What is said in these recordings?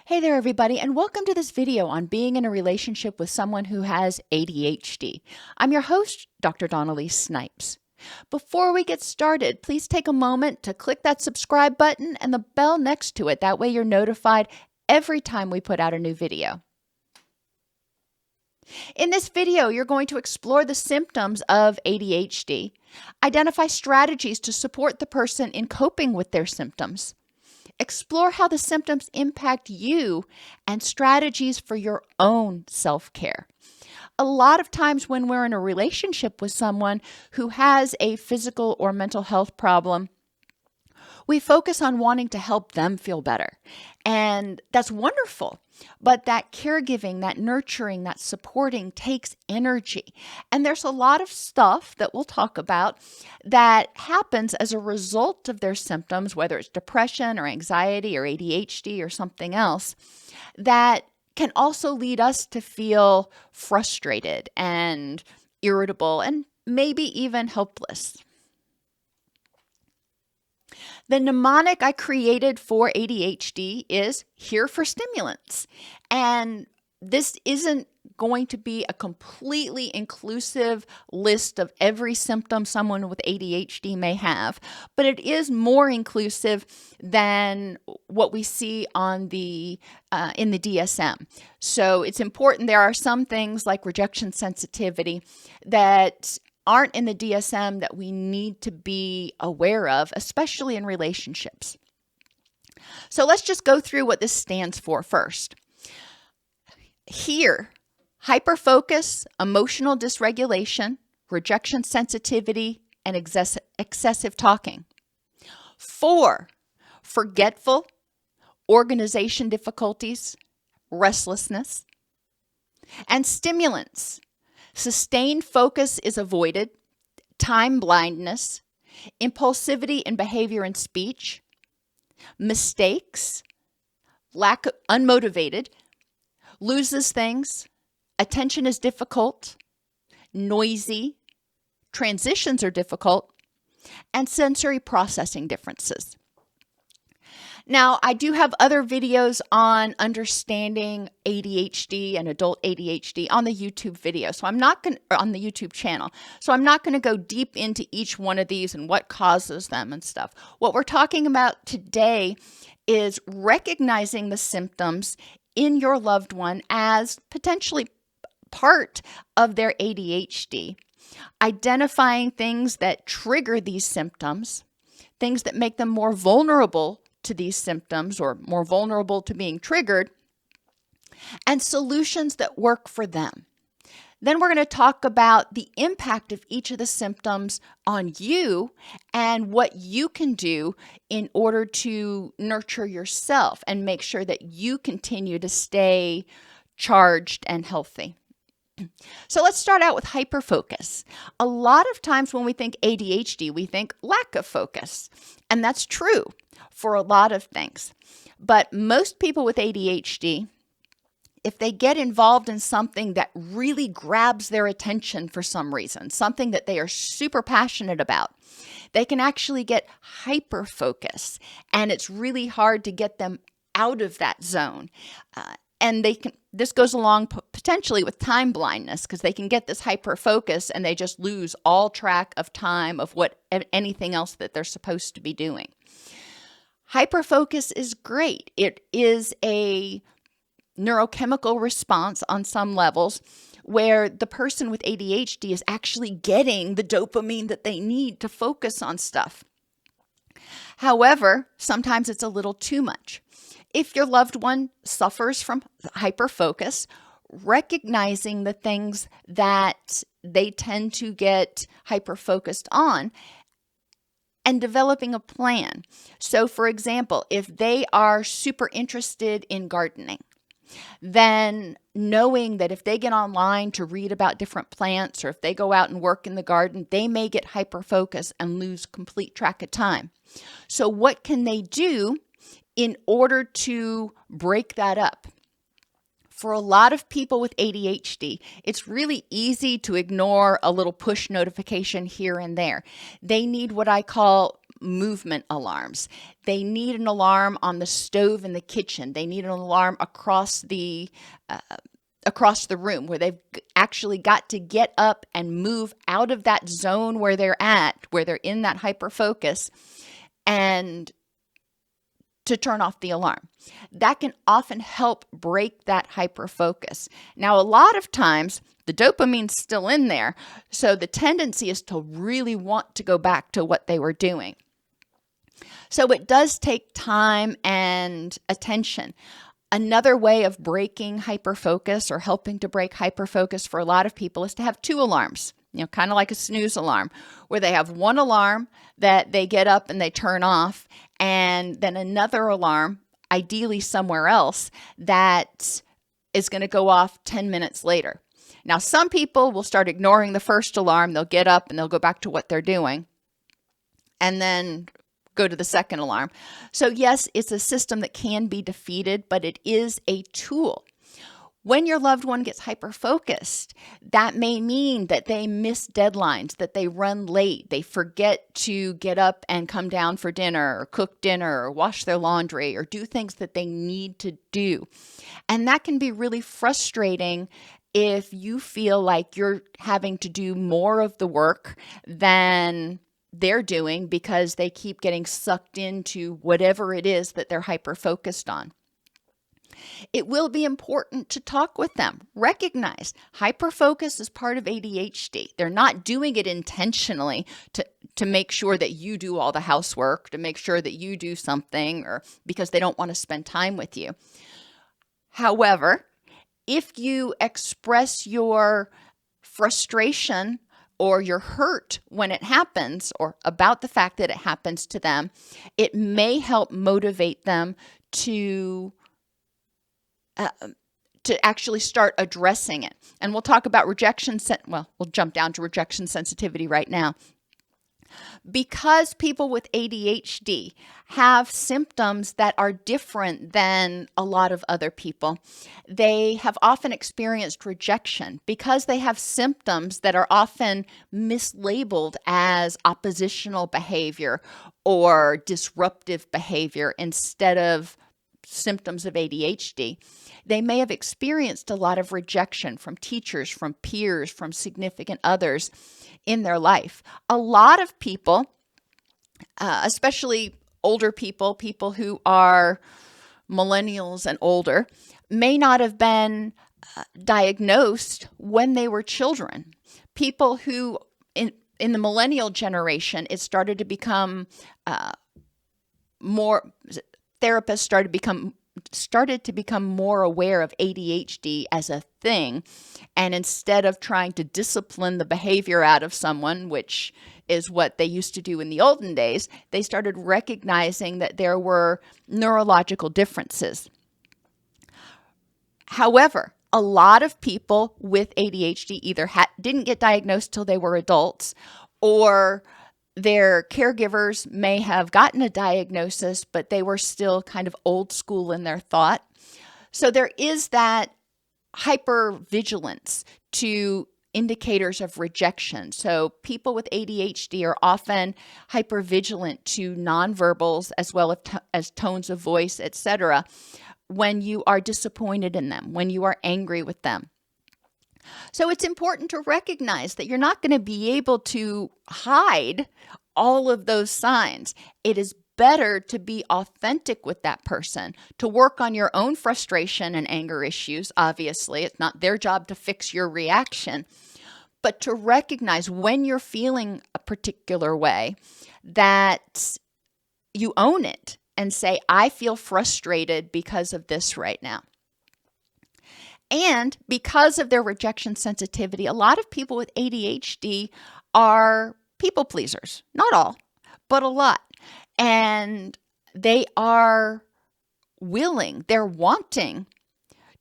Hey there, everybody, and welcome to this video on being in a relationship with someone who has ADHD. I'm your host, Dr. Elise Snipes. Before we get started, please take a moment to click that subscribe button and the bell next to it. That way you're notified every time we put out a new video. In this video, you're going to explore the symptoms of ADHD, identify strategies to support the person in coping with their symptoms, explore how the symptoms impact you, and strategies for your own self-care. A lot of times when we're in a relationship with someone who has a physical or mental health problem, we focus on wanting to help them feel better. And that's wonderful. But that caregiving, that nurturing, that supporting takes energy. And there's a lot of stuff that we'll talk about that happens as a result of their symptoms, whether it's depression or anxiety or ADHD or something else, that can also lead us to feel frustrated and irritable and maybe even helpless. The mnemonic I created for ADHD is here for stimulants. And this isn't going to be a completely inclusive list of every symptom someone with ADHD may have, but it is more inclusive than what we see on the in the DSM. So it's important. There are some things like rejection sensitivity that aren't in the DSM that we need to be aware of, especially in relationships. So let's just go through what this stands for first. Here, hyperfocus, emotional dysregulation, rejection sensitivity, and excessive talking. 4, forgetful, organization difficulties, restlessness. And stimulants. Sustained focus is avoided, time blindness, impulsivity in behavior and speech, mistakes, lack of unmotivated, loses things, attention is difficult, noisy, transitions are difficult, and sensory processing differences. Now, I do have other videos on understanding ADHD and adult ADHD on the YouTube video. So I'm not going to, on the YouTube channel. So I'm not going to go deep into each one of these and what causes them and stuff. What we're talking about today is recognizing the symptoms in your loved one as potentially part of their ADHD, identifying things that trigger these symptoms, things that make them more vulnerable to these symptoms or more vulnerable to being triggered, and solutions that work for them. Then we're going to talk about the impact of each of the symptoms on you and what you can do in order to nurture yourself and make sure that you continue to stay charged and healthy. So let's start out with hyperfocus. A lot of times when we think ADHD, we think lack of focus, and that's true for a lot of things. But most people with ADHD, if they get involved in something that really grabs their attention for some reason, something that they are super passionate about, they can actually get hyperfocus, and it's really hard to get them out of that zone. And this goes along potentially with time blindness, because they can get this hyper focus and they just lose all track of time of anything else that they're supposed to be doing. Hyperfocus is great. It is a neurochemical response on some levels where the person with ADHD is actually getting the dopamine that they need to focus on stuff. However, sometimes it's a little too much. If your loved one suffers from hyperfocus, recognizing the things that they tend to get hyperfocused on and developing a plan. So for example, if they are super interested in gardening, then knowing that if they get online to read about different plants or if they go out and work in the garden, they may get hyperfocused and lose complete track of time. So what can they do in order to break that up? For a lot of people with ADHD, it's really easy to ignore a little push notification here and there. They need what I call movement alarms. They need an alarm on the stove in the kitchen. They need an alarm across the room where they've actually got to get up and move out of that zone where they're at, where they're in that hyper focus, and to turn off the alarm. That can often help break that hyper focus. Now, a lot of times the dopamine's still in there, so the tendency is to really want to go back to what they were doing. So it does take time and attention. Another way of breaking hyperfocus or helping to break hyperfocus for a lot of people is to have two alarms, kind of like a snooze alarm, where they have one alarm that they get up and they turn off, and then another alarm, ideally somewhere else, that is going to go off 10 minutes later. Now, some people will start ignoring the first alarm. They'll get up and they'll go back to what they're doing, and then go to the second alarm. So yes, it's a system that can be defeated, but it is a tool. When your loved one gets hyper-focused, that may mean that they miss deadlines, that they run late, they forget to get up and come down for dinner or cook dinner or wash their laundry or do things that they need to do. And that can be really frustrating if you feel like you're having to do more of the work than they're doing because they keep getting sucked into whatever it is that they're hyper-focused on. It will be important to talk with them. Recognize hyperfocus is part of ADHD. They're not doing it intentionally to make sure that you do all the housework, to make sure that you do something, or because they don't want to spend time with you. However, if you express your frustration or you're hurt when it happens, or about the fact that it happens to them, it may help motivate them to actually start addressing it. And we'll talk about we'll jump down to rejection sensitivity right now. Because people with ADHD have symptoms that are different than a lot of other people, they have often experienced rejection because they have symptoms that are often mislabeled as oppositional behavior or disruptive behavior instead of symptoms of ADHD. They may have experienced a lot of rejection from teachers, from peers, from significant others in their life. A lot of people, especially older people who are millennials and older, may not have been diagnosed when they were children. People who, in the millennial generation, it started to become therapists started to become more aware of ADHD as a thing, and instead of trying to discipline the behavior out of someone, which is what they used to do in the olden days, they started recognizing that there were neurological differences. However, a lot of people with ADHD either didn't get diagnosed till they were adults, or their caregivers may have gotten a diagnosis, but they were still kind of old school in their thought. So there is that hypervigilance to indicators of rejection. So people with ADHD are often hypervigilant to nonverbals as well as tones of voice, etc., when you are disappointed in them, when you are angry with them. So it's important to recognize that you're not going to be able to hide all of those signs. It is better to be authentic with that person, to work on your own frustration and anger issues. Obviously, it's not their job to fix your reaction, but to recognize when you're feeling a particular way, that you own it and say, I feel frustrated because of this right now. And because of their rejection sensitivity, a lot of people with ADHD are people pleasers. Not all, but a lot. And they are willing, they're wanting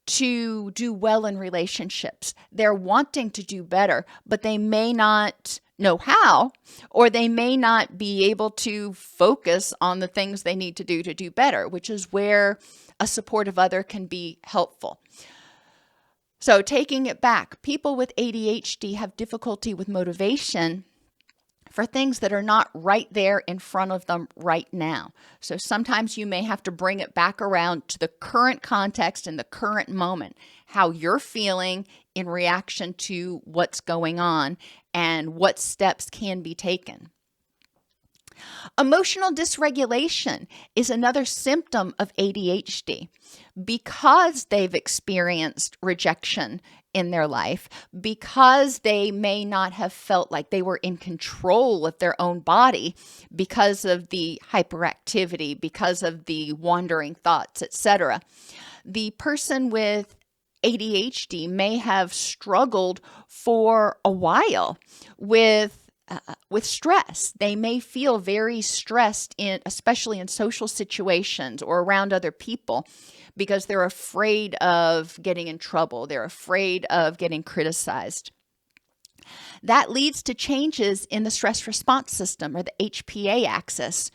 to do well in relationships. They're wanting to do better, but they may not know how, or they may not be able to focus on the things they need to do better, which is where a supportive other can be helpful. So taking it back, people with ADHD have difficulty with motivation for things that are not right there in front of them right now. So sometimes you may have to bring it back around to the current context and the current moment, how you're feeling in reaction to what's going on and what steps can be taken. Emotional dysregulation is another symptom of ADHD. Because they've experienced rejection in their life, because they may not have felt like they were in control of their own body because of the hyperactivity, because of the wandering thoughts, etc. The person with ADHD may have struggled for a while with stress. They may feel very stressed especially in social situations or around other people, because they're afraid of getting in trouble. They're afraid of getting criticized. That leads to changes in the stress response system, or the HPA axis,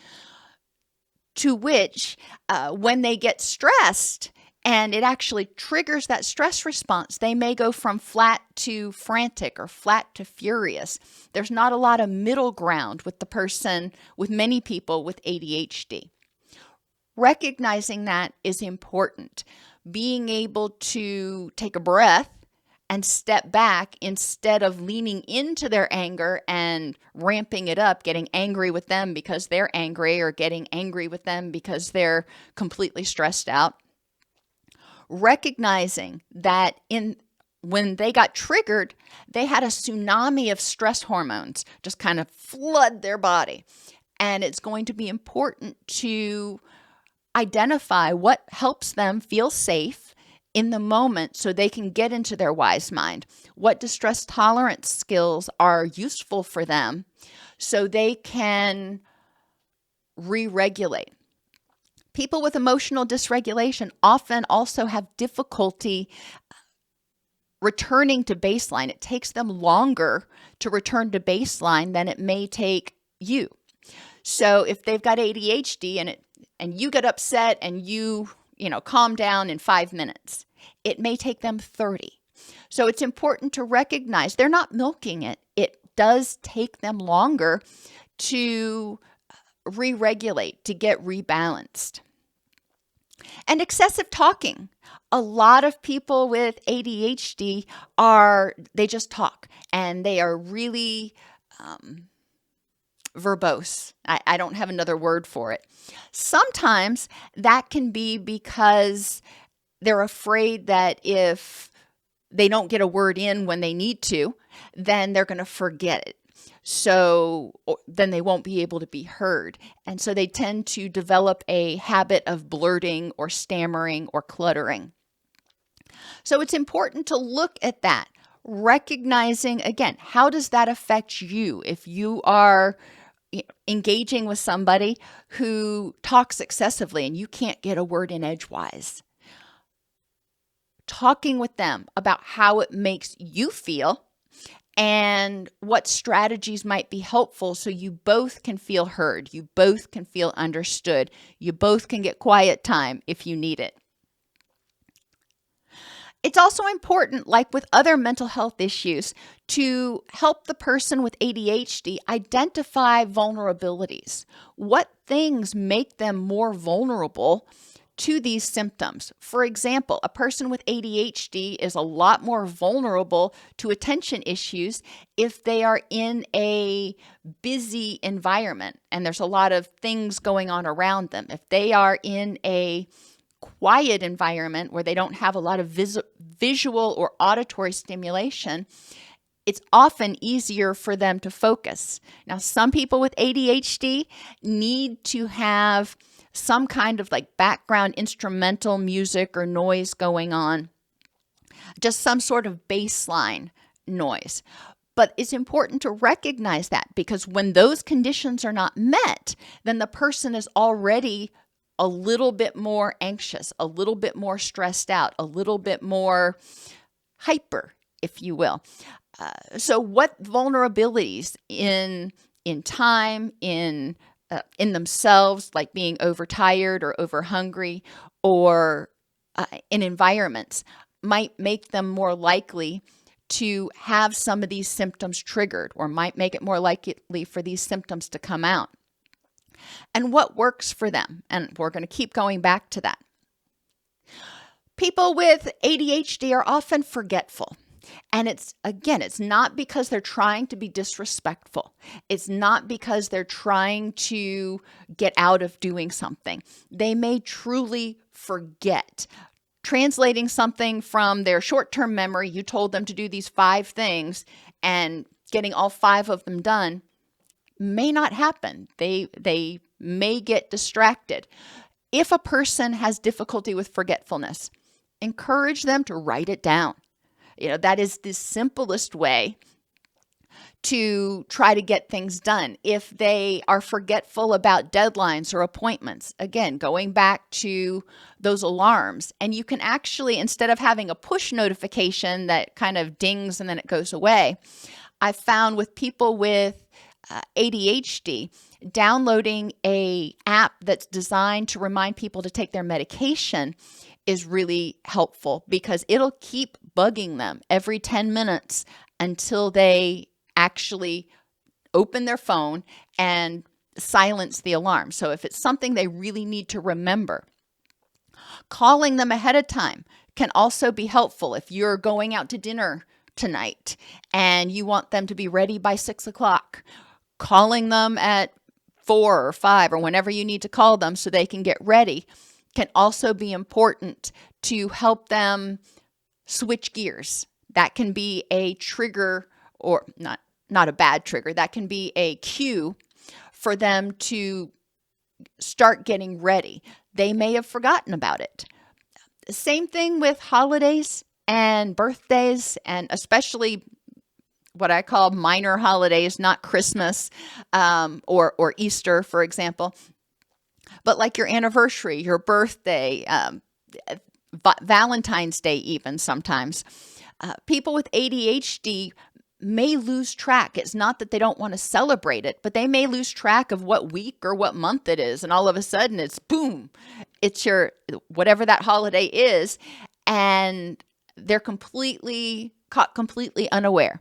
to which when they get stressed and it actually triggers that stress response, they may go from flat to frantic or flat to furious. There's not a lot of middle ground with many people with ADHD. Recognizing that is important. Being able to take a breath and step back instead of leaning into their anger and ramping it up, getting angry with them because they're angry, or getting angry with them because they're completely stressed out. Recognizing that when they got triggered, they had a tsunami of stress hormones just kind of flood their body. And it's going to be important to identify what helps them feel safe in the moment so they can get into their wise mind. What distress tolerance skills are useful for them so they can re-regulate. People with emotional dysregulation often also have difficulty returning to baseline. It takes them longer to return to baseline than it may take you. So if they've got ADHD and you get upset and you calm down in 5 minutes, it may take them 30. So it's important to recognize they're not milking it. It does take them longer to re-regulate, to get rebalanced. And excessive talking. A lot of people with ADHD they just talk, and they are really verbose. I don't have another word for it. Sometimes that can be because they're afraid that if they don't get a word in when they need to, then they're going to forget it. So then they won't be able to be heard. And so they tend to develop a habit of blurting or stammering or cluttering. So it's important to look at that, recognizing, again, how does that affect you if you are engaging with somebody who talks excessively and you can't get a word in edgewise. Talking with them about how it makes you feel and what strategies might be helpful so you both can feel heard, you both can feel understood, you both can get quiet time if you need it. It's also important, like with other mental health issues, to help the person with ADHD identify vulnerabilities. What things make them more vulnerable to these symptoms? For example, a person with ADHD is a lot more vulnerable to attention issues if they are in a busy environment and there's a lot of things going on around them. If they are in a quiet environment where they don't have a lot of visual or auditory stimulation, it's often easier for them to focus. Now, some people with ADHD need to have some kind of background instrumental music or noise going on, just some sort of baseline noise. But it's important to recognize that, because when those conditions are not met, then the person is already a little bit more anxious, a little bit more stressed out, a little bit more hyper, if you will. So what vulnerabilities in time, in themselves, like being overtired or overhungry, or in environments, might make them more likely to have some of these symptoms triggered, or might make it more likely for these symptoms to come out. And what works for them? And we're going to keep going back to that. People with ADHD are often forgetful. And it's not because they're trying to be disrespectful. It's not because they're trying to get out of doing something. They may truly forget. Translating something from their short-term memory, you told them to do these 5 things, and getting all 5 of them done may not happen. They may get distracted. If a person has difficulty with forgetfulness, encourage them to write it down. That is the simplest way to try to get things done. If they are forgetful about deadlines or appointments, again, going back to those alarms, and you can actually, instead of having a push notification that kind of dings and then it goes away, I've found with people with ADHD, downloading an app that's designed to remind people to take their medication is really helpful, because it'll keep bugging them every 10 minutes until they actually open their phone and silence the alarm. So if it's something they really need to remember, calling them ahead of time can also be helpful. If you're going out to dinner tonight and you want them to be ready by 6 o'clock, calling them at 4 or 5 or whenever you need to call them so they can get ready can also be important to help them switch gears. That can be a trigger, or not a bad trigger. That can be a cue for them to start getting ready. They may have forgotten about it. Same thing with holidays and birthdays, and especially what I call minor holidays, not Christmas or Easter, for example. But like your anniversary, your birthday, Valentine's Day even sometimes. People with ADHD may lose track. It's not that they don't want to celebrate it, but they may lose track of what week or what month it is. And all of a sudden it's boom, it's your, whatever that holiday is. And they're caught completely unaware.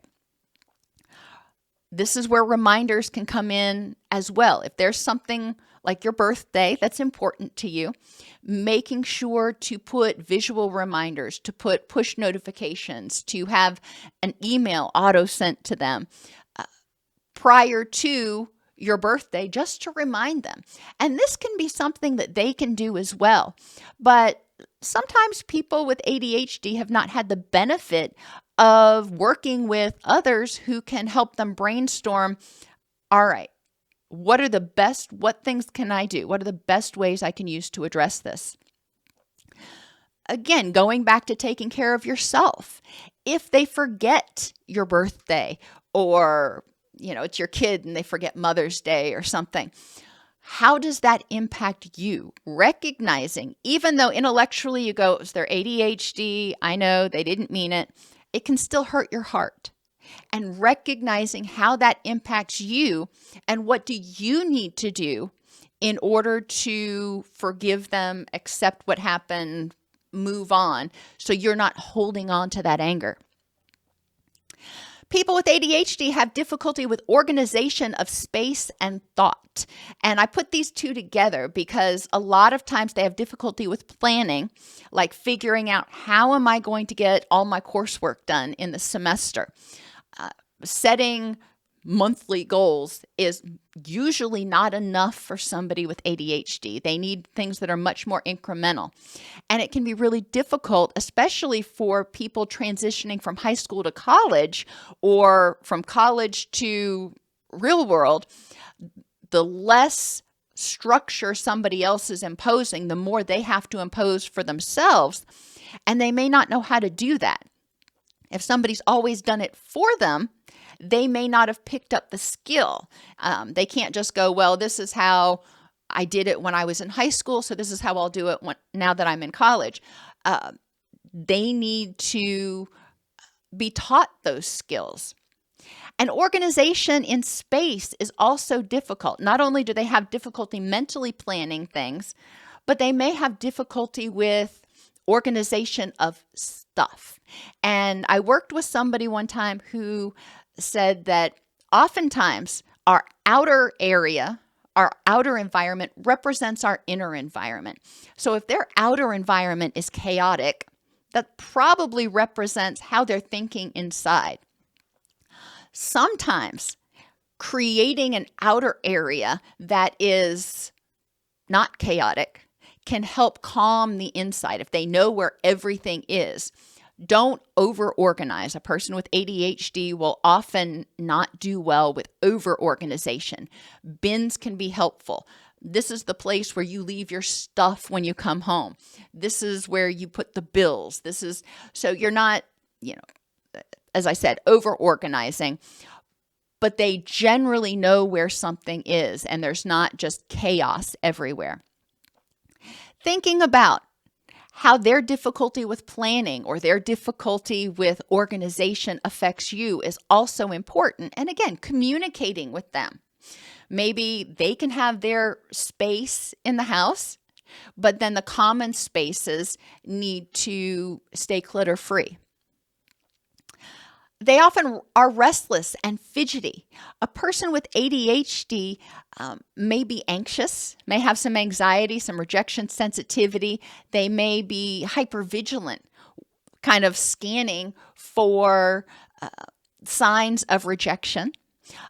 This is where reminders can come in as well. If there's something like your birthday that's important to you, making sure to put visual reminders, to put push notifications, to have an email auto sent to them prior to your birthday, just to remind them. And this can be something that they can do as well. But sometimes people with ADHD have not had the benefit of working with others who can help them brainstorm, all right, what things can I do? What are the best ways I can use to address this? Again, going back to taking care of yourself. If they forget your birthday, or, it's your kid and they forget Mother's Day or something, how does that impact you? Recognizing, even though intellectually you go, it's their ADHD, I know they didn't mean it, it can still hurt your heart. And recognizing how that impacts you and what do you need to do in order to forgive them, accept what happened, move on, so you're not holding on to that anger. People with ADHD have difficulty with organization of space and thought. And I put these two together because a lot of times they have difficulty with planning, like figuring out how am I going to get all my coursework done in the semester. Setting monthly goals is usually not enough for somebody with ADHD. They need things that are much more incremental. And it can be really difficult, especially for people transitioning from high school to college or from college to real world. The less structure somebody else is imposing, the more they have to impose for themselves. And they may not know how to do that. If somebody's always done it for them, they may not have picked up the skill. They can't just go, well, this is how I did it when I was in high school, so this is how I'll do it now that I'm in college. They need to be taught those skills. And organization in space is also difficult. Not only do they have difficulty mentally planning things, but they may have difficulty with organization of stuff. And I worked with somebody one time who said that oftentimes our outer area, our outer environment represents our inner environment. So if their outer environment is chaotic, that probably represents how they're thinking inside. Sometimes creating an outer area that is not chaotic can help calm the inside if they know where everything is. Don't over-organize. A person with ADHD will often not do well with over-organization. Bins can be helpful. This is the place where you leave your stuff when you come home. This is where you put the bills. So you're not, as I said, over-organizing, but they generally know where something is and there's not just chaos everywhere. Thinking about how their difficulty with planning or their difficulty with organization affects you is also important. And again, communicating with them. Maybe they can have their space in the house, but then the common spaces need to stay clutter-free. They often are restless and fidgety. A person with ADHD may be anxious, may have some anxiety, some rejection sensitivity. They may be hypervigilant, kind of scanning for signs of rejection.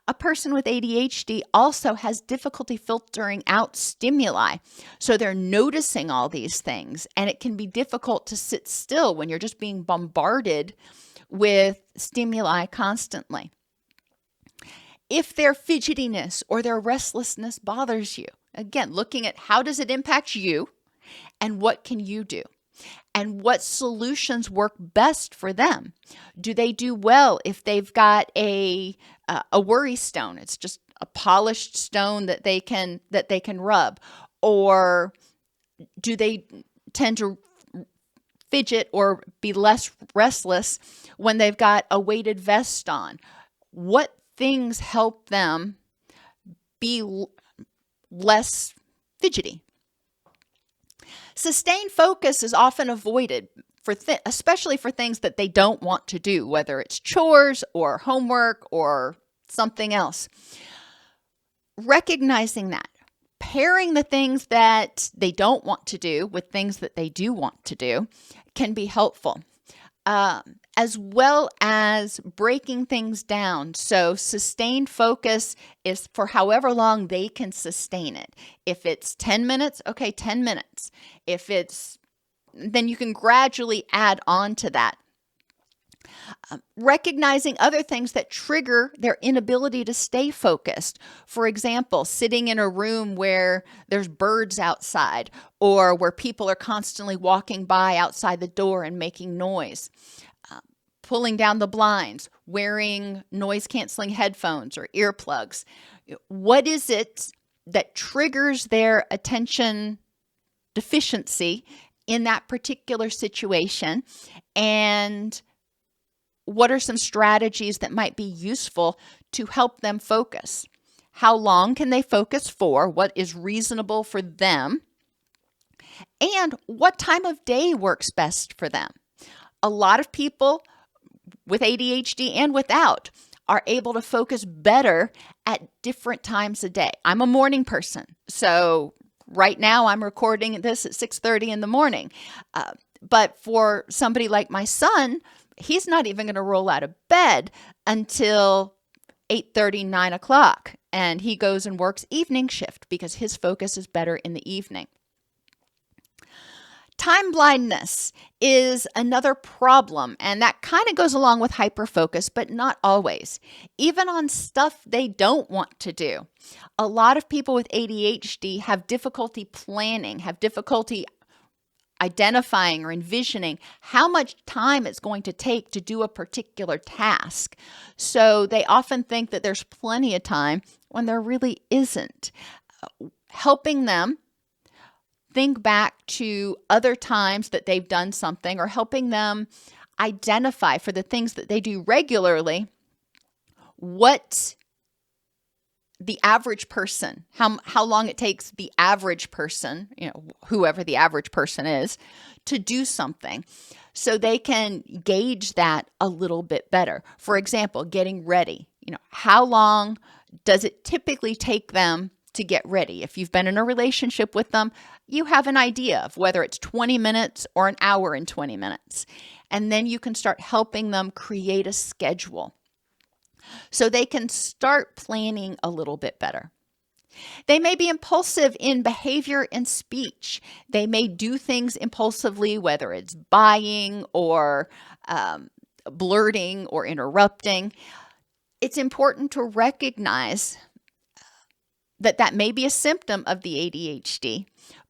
A person with ADHD also has difficulty filtering out stimuli. So they're noticing all these things, and it can be difficult to sit still when you're just being bombarded with stimuli constantly. If their fidgetiness or their restlessness bothers you, again, looking at how does it impact you and what can you do? And what solutions work best for them? Do they do well if they've got a worry stone? It's just a polished stone that they can rub, or do they tend to fidget or be less restless when they've got a weighted vest on? What things help them be less fidgety? Sustained focus is often avoided, especially for things that they don't want to do, whether it's chores or homework or something else. Recognizing that, pairing the things that they don't want to do with things that they do want to do can be helpful, as well as breaking things down. So sustained focus is for however long they can sustain it. If it's 10 minutes, okay, 10 minutes. Then you can gradually add on to that. Recognizing other things that trigger their inability to stay focused. For example, sitting in a room where there's birds outside or where people are constantly walking by outside the door and making noise. Pulling down the blinds, wearing noise-canceling headphones or earplugs. What is it that triggers their attention deficiency in that particular situation? And what are some strategies that might be useful to help them focus? How long can they focus for? What is reasonable for them? And what time of day works best for them? A lot of people with ADHD and without are able to focus better at different times of day. I'm a morning person, so right now I'm recording this at 6:30 in the morning. But for somebody like my son, he's not even going to roll out of bed until 8:30, 9 o'clock. And he goes and works evening shift because his focus is better in the evening. Time blindness is another problem, and that kind of goes along with hyperfocus, but not always. Even on stuff they don't want to do. A lot of people with ADHD have difficulty planning, have difficulty identifying or envisioning how much time it's going to take to do a particular task. So they often think that there's plenty of time when there really isn't. Helping them think back to other times that they've done something, or helping them identify for the things that they do regularly, what the average person, how long it takes the average person, whoever the average person is, to do something, so they can gauge that a little bit better. For example, getting ready. How long does it typically take them to get ready? If you've been in a relationship with them, you have an idea of whether it's 20 minutes or an hour and 20 minutes. And then you can start helping them create a schedule so they can start planning a little bit better. They may be impulsive in behavior and speech. They may do things impulsively, whether it's buying or blurting or interrupting. It's important to recognize that may be a symptom of the ADHD,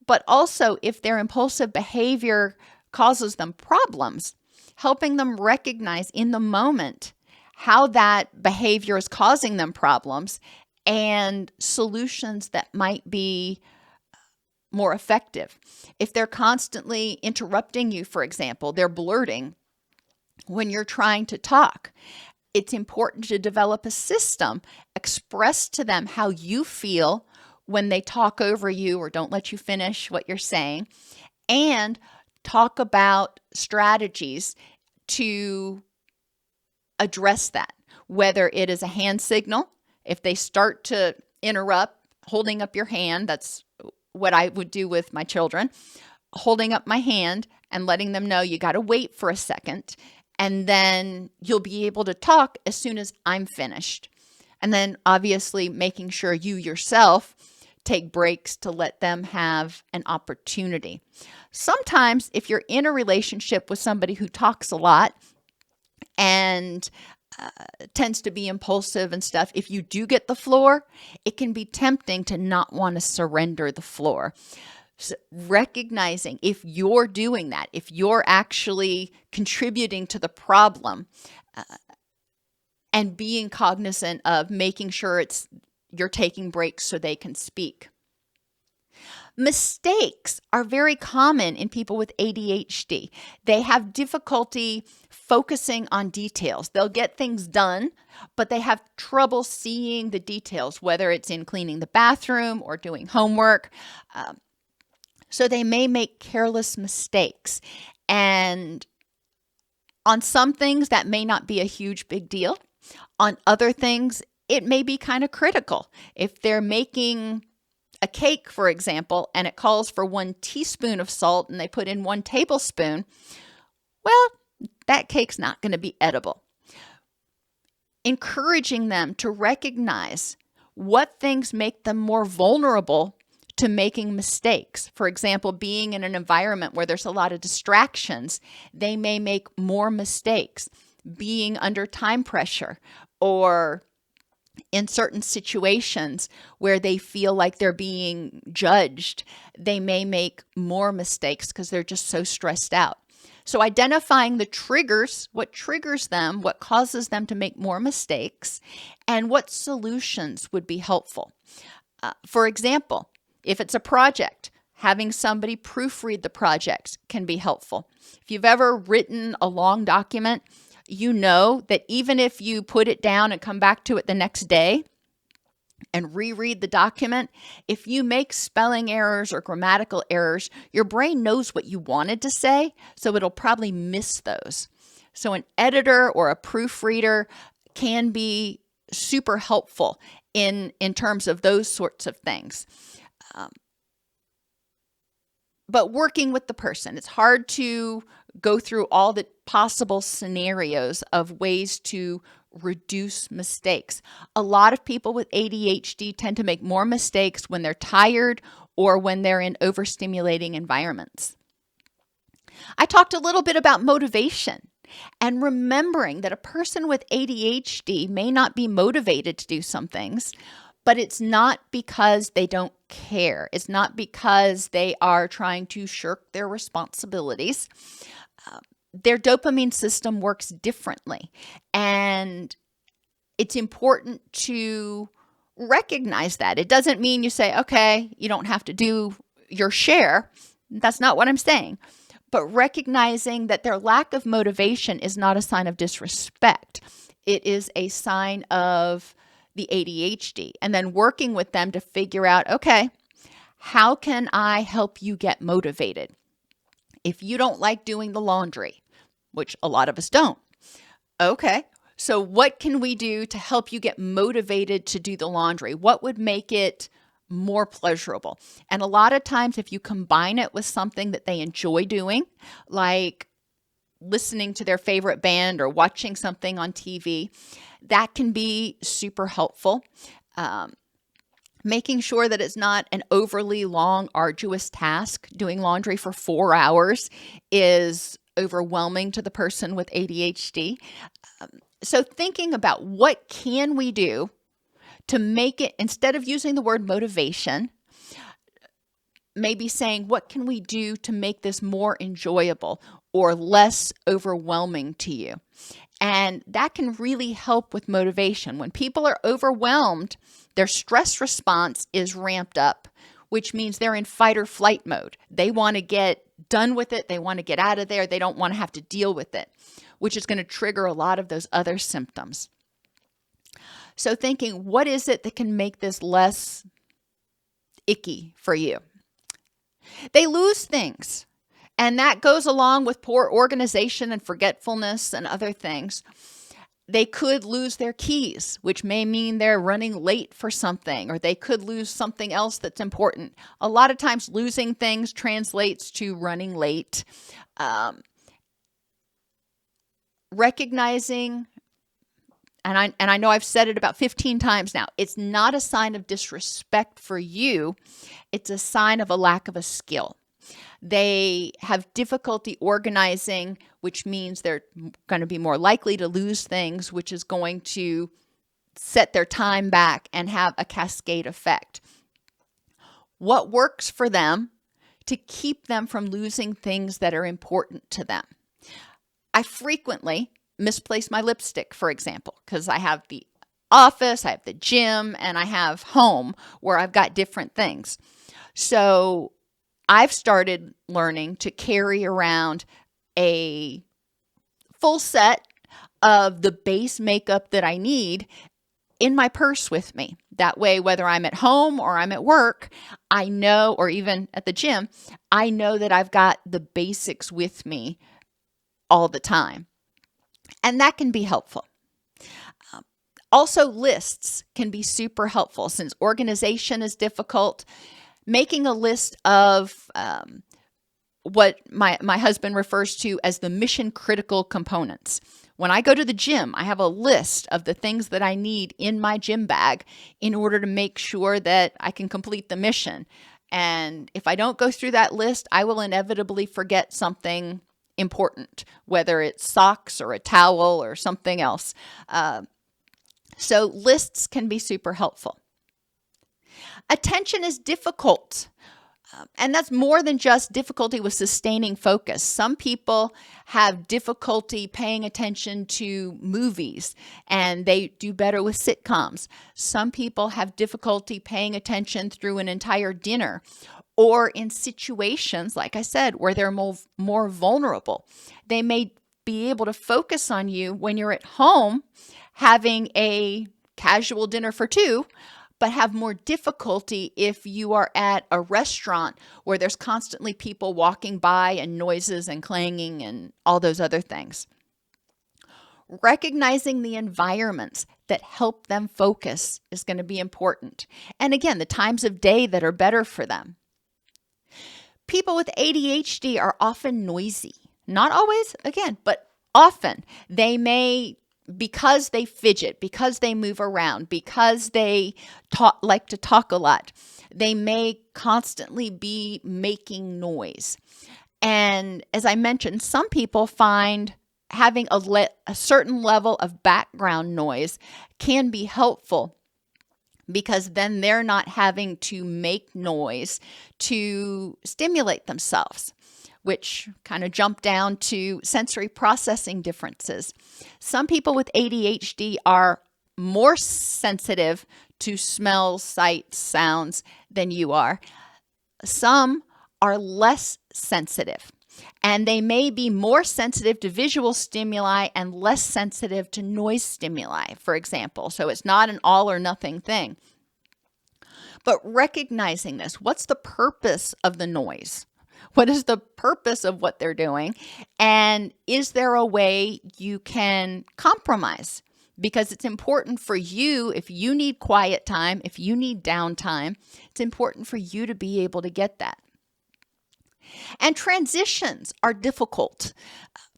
but also if their impulsive behavior causes them problems, helping them recognize in the moment how that behavior is causing them problems and solutions that might be more effective. If they're constantly interrupting you, for example, they're blurting when you're trying to talk, it's important to develop a system, express to them how you feel when they talk over you or don't let you finish what you're saying, and talk about strategies to address that, whether it is a hand signal. If they start to interrupt, holding up your hand, that's what I would do with my children, holding up my hand and letting them know you got to wait for a second, and then you'll be able to talk as soon as I'm finished. And then obviously making sure you yourself take breaks to let them have an opportunity. Sometimes if you're in a relationship with somebody who talks a lot and tends to be impulsive and stuff, if you do get the floor, it can be tempting to not want to surrender the floor. So recognizing if you're doing that, if you're actually contributing to the problem, and being cognizant of making sure you're taking breaks so they can speak. Mistakes are very common in people with ADHD. They have difficulty focusing on details. They'll get things done, but they have trouble seeing the details, whether it's in cleaning the bathroom or doing homework. So they may make careless mistakes. And on some things, that may not be a huge big deal. On other things, it may be kind of critical. If they're making a cake, for example, and it calls for 1 teaspoon of salt and they put in 1 tablespoon, well, that cake's not going to be edible. Encouraging them to recognize what things make them more vulnerable to making mistakes. For example, being in an environment where there's a lot of distractions, they may make more mistakes. Being under time pressure or in certain situations where they feel like they're being judged, they may make more mistakes because they're just so stressed out. So identifying the triggers, what triggers them, what causes them to make more mistakes, and what solutions would be helpful. For example, if it's a project, having somebody proofread the project can be helpful. If you've ever written a long document, you know that even if you put it down and come back to it the next day and reread the document, if you make spelling errors or grammatical errors, your brain knows what you wanted to say, so it'll probably miss those. So an editor or a proofreader can be super helpful in terms of those sorts of things. But working with the person, it's hard to go through all the possible scenarios of ways to reduce mistakes. A lot of people with ADHD tend to make more mistakes when they're tired or when they're in overstimulating environments. I talked a little bit about motivation and remembering that a person with ADHD may not be motivated to do some things, but it's not because they don't care. It's not because they are trying to shirk their responsibilities. Their dopamine system works differently. And it's important to recognize that. It doesn't mean you say, okay, you don't have to do your share. That's not what I'm saying. But recognizing that their lack of motivation is not a sign of disrespect. It is a sign of the ADHD, and then working with them to figure out, okay, how can I help you get motivated? If you don't like doing the laundry, which a lot of us don't, okay, so what can we do to help you get motivated to do the laundry? What would make it more pleasurable? And a lot of times, if you combine it with something that they enjoy doing, like listening to their favorite band or watching something on TV, that can be super helpful. Making sure that it's not an overly long, arduous task. Doing laundry for 4 hours is overwhelming to the person with ADHD. So thinking about what can we do to make it, instead of using the word motivation, maybe saying, what can we do to make this more enjoyable or less overwhelming to you? And that can really help with motivation. When people are overwhelmed, their stress response is ramped up, which means they're in fight or flight mode. They want to get done with it. They want to get out of there. They don't want to have to deal with it, which is going to trigger a lot of those other symptoms. So thinking, what is it that can make this less icky for you? They lose things, and that goes along with poor organization and forgetfulness and other things. They could lose their keys, which may mean they're running late for something, or they could lose something else that's important. A lot of times losing things translates to running late. Recognizing, and I know I've said it about 15 times now, it's not a sign of disrespect for you. It's a sign of a lack of a skill. They have difficulty organizing, which means they're going to be more likely to lose things, which is going to set their time back and have a cascade effect. What works for them to keep them from losing things that are important to them? I frequently misplace my lipstick, for example, because I have the office, I have the gym, and I have home where I've got different things. So I've started learning to carry around a full set of the base makeup that I need in my purse with me. That way, whether I'm at home or I'm at work, I know, or even at the gym, I know that I've got the basics with me all the time. And that can be helpful. Also, lists can be super helpful since organization is difficult. Making a list of what my husband refers to as the mission critical components. When I go to the gym, I have a list of the things that I need in my gym bag in order to make sure that I can complete the mission. And if I don't go through that list, I will inevitably forget something important, whether it's socks or a towel or something else. So lists can be super helpful. Attention is difficult. And that's more than just difficulty with sustaining focus. Some people have difficulty paying attention to movies, and they do better with sitcoms. Some people have difficulty paying attention through an entire dinner, or in situations, like I said, where they're more vulnerable. They may be able to focus on you when you're at home having a casual dinner for two, but have more difficulty if you are at a restaurant where there's constantly people walking by and noises and clanging and all those other things. Recognizing the environments that help them focus is going to be important. And again, the times of day that are better for them. People with ADHD are often noisy. Not always, again, but often. They may, because they fidget, because they move around, because they like to talk a lot, they may constantly be making noise. And as I mentioned, some people find having a certain level of background noise can be helpful, because then they're not having to make noise to stimulate themselves, which kind of jump down to sensory processing differences. Some people with ADHD are more sensitive to smells, sights, sounds than you are. Some are less sensitive. And they may be more sensitive to visual stimuli and less sensitive to noise stimuli, for example. So it's not an all or nothing thing. But recognizing this, what's the purpose of the noise? What is the purpose of what they're doing? And is there a way you can compromise? Because it's important for you, if you need quiet time, if you need downtime, it's important for you to be able to get that. And transitions are difficult.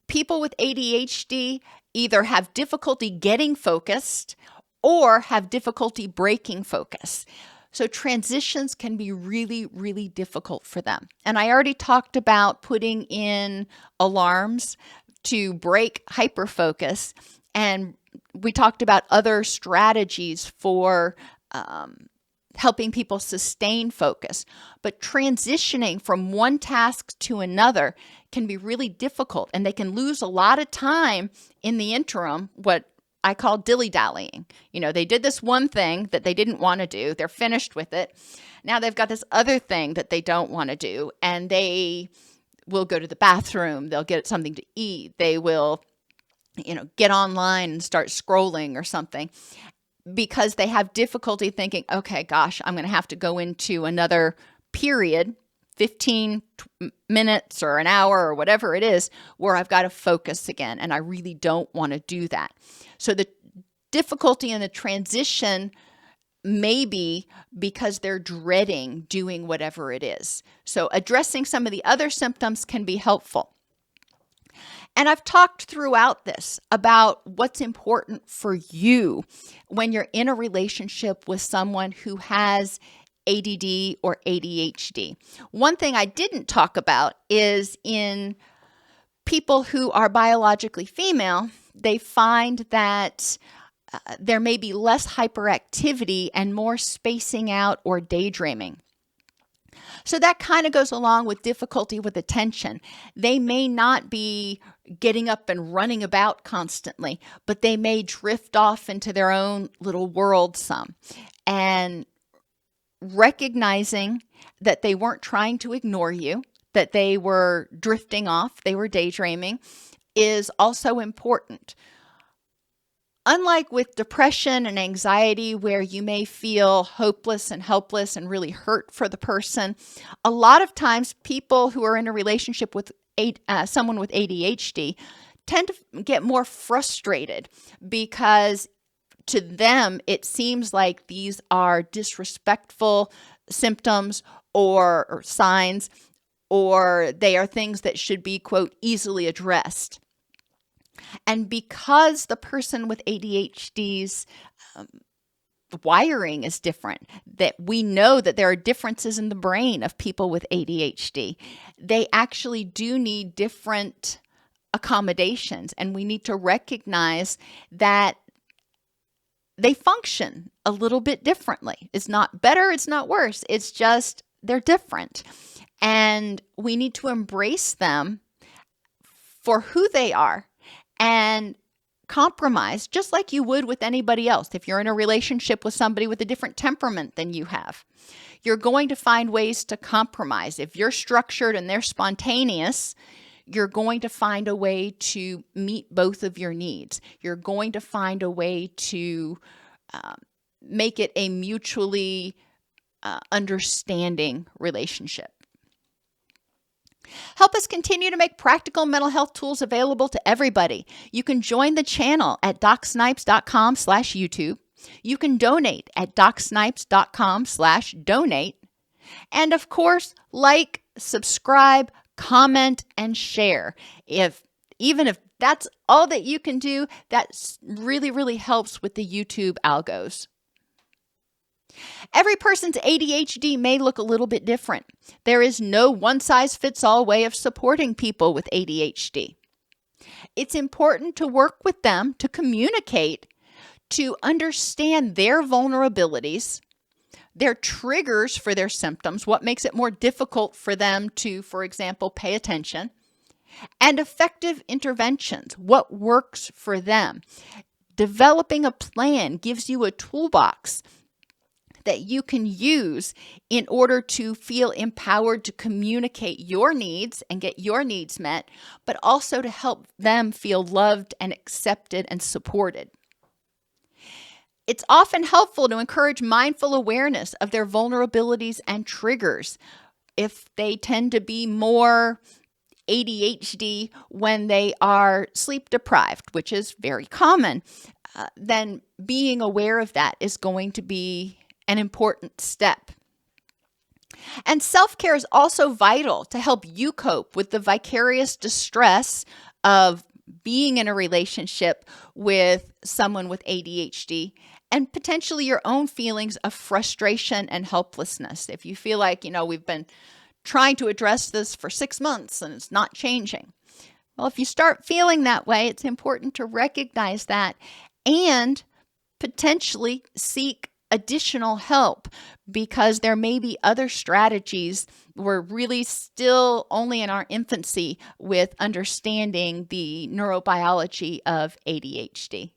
People with ADHD either have difficulty getting focused or have difficulty breaking focus. So transitions can be really, really difficult for them. And I already talked about putting in alarms to break hyperfocus. And we talked about other strategies for helping people sustain focus. But transitioning from one task to another can be really difficult. And they can lose a lot of time in the interim, what I call dilly-dallying. You know, they did this one thing that they didn't want to do. They're finished with it. Now they've got this other thing that they don't want to do, and they will go to the bathroom. They'll get something to eat. They will, get online and start scrolling or something because they have difficulty thinking, okay, gosh, I'm going to have to go into another period, 15 minutes or an hour or whatever it is, where I've got to focus again. And I really don't want to do that. So the difficulty in the transition may be because they're dreading doing whatever it is. So addressing some of the other symptoms can be helpful. And I've talked throughout this about what's important for you when you're in a relationship with someone who has ADD or ADHD. One thing I didn't talk about is in people who are biologically female, they find that there may be less hyperactivity and more spacing out or daydreaming. So that kind of goes along with difficulty with attention. They may not be getting up and running about constantly, but they may drift off into their own little world some. And recognizing that they weren't trying to ignore you, that they were drifting off, they were daydreaming, is also important. Unlike with depression and anxiety, where you may feel hopeless and helpless and really hurt for the person, a lot of times people who are in a relationship with someone with ADHD tend to get more frustrated because to them it seems like these are disrespectful symptoms or signs, or they are things that should be, quote, easily addressed. And because the person with ADHD's wiring is different, that we know that there are differences in the brain of people with ADHD, they actually do need different accommodations. And we need to recognize that they function a little bit differently. It's not better, it's not worse. It's just they're different. And we need to embrace them for who they are and compromise just like you would with anybody else. If you're in a relationship with somebody with a different temperament than you have, you're going to find ways to compromise. If you're structured and they're spontaneous, you're going to find a way to meet both of your needs. You're going to find a way to make it a mutually understanding relationship. Help us continue to make practical mental health tools available to everybody. You can join the channel at DocSnipes.com/YouTube. You can donate at DocSnipes.com/donate. And of course, like, subscribe, comment, and share. Even if that's all that you can do, that really, really helps with the YouTube algos. Every person's ADHD may look a little bit different. There is no one-size-fits-all way of supporting people with ADHD. It's important to work with them, to communicate, to understand their vulnerabilities, their triggers for their symptoms, what makes it more difficult for them to, for example, pay attention, and effective interventions, what works for them. Developing a plan gives you a toolbox that you can use in order to feel empowered to communicate your needs and get your needs met, but also to help them feel loved and accepted and supported. It's often helpful to encourage mindful awareness of their vulnerabilities and triggers. If they tend to be more ADHD when they are sleep deprived, which is very common, then being aware of that is going to be an important step. And self-care is also vital to help you cope with the vicarious distress of being in a relationship with someone with ADHD and potentially your own feelings of frustration and helplessness. If you feel like, we've been trying to address this for 6 months and it's not changing. Well, if you start feeling that way, it's important to recognize that and potentially seek additional help, because there may be other strategies. We're really still only in our infancy with understanding the neurobiology of ADHD.